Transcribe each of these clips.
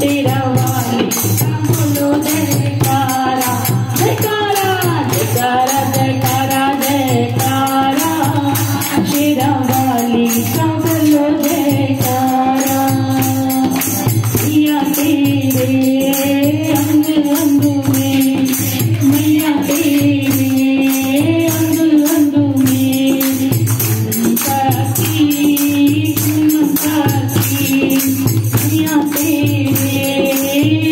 तेरा वाली बोलो जयकारा जयकारा जयकारा जयकारा जयकारा तेरा वाली बोलो जयकारा मैया तेरे अंग अंग में मैया तेरे अंग अंग में मैया तेरे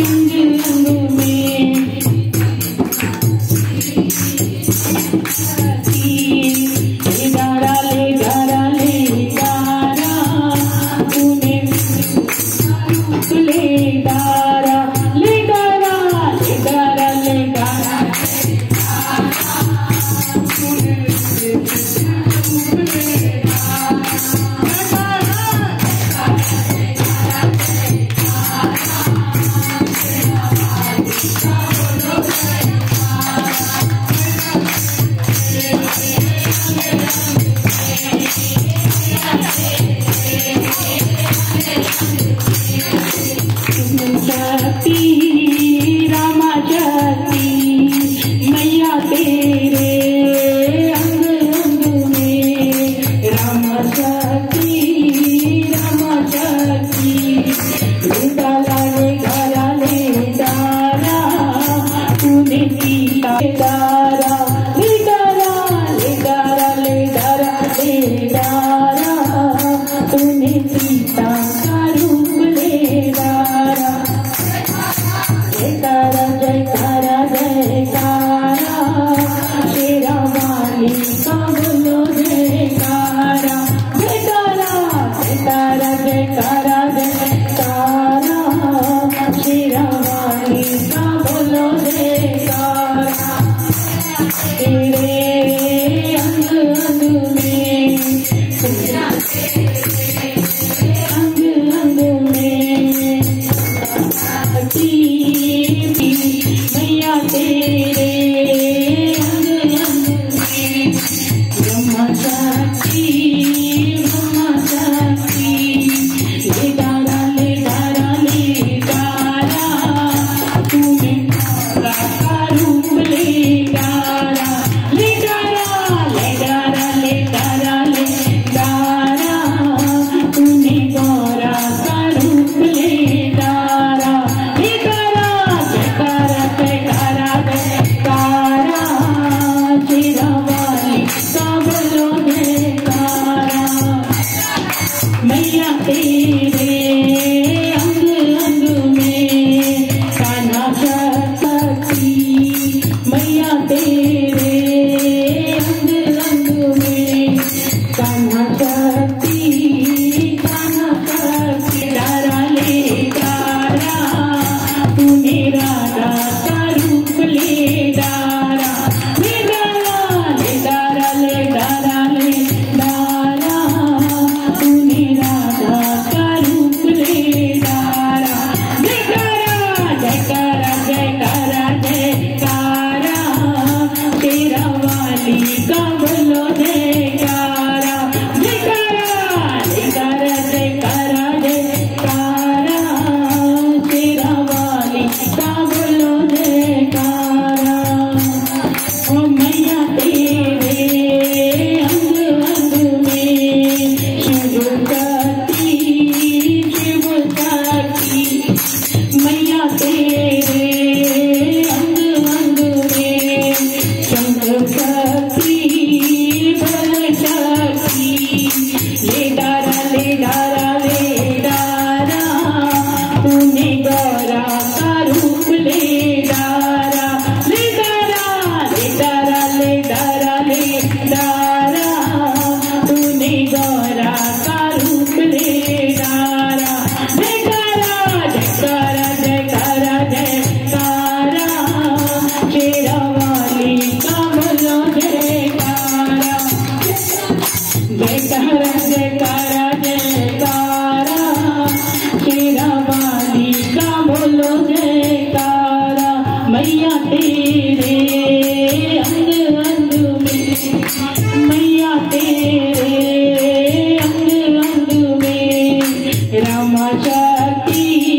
अंग अंग में ले गारा ले गारा ले गारा तूने ले गारा ले गारा ले गारा ले गारा शक्ति रामा शक्ति मैया तेरे अंग अंग में रामा शक्ति ले डाला ले गारा ले डारा तूने सीता डारा ले डारा ले डारा ले डारा ले डारा तूने सीता का रूप ले शक्ति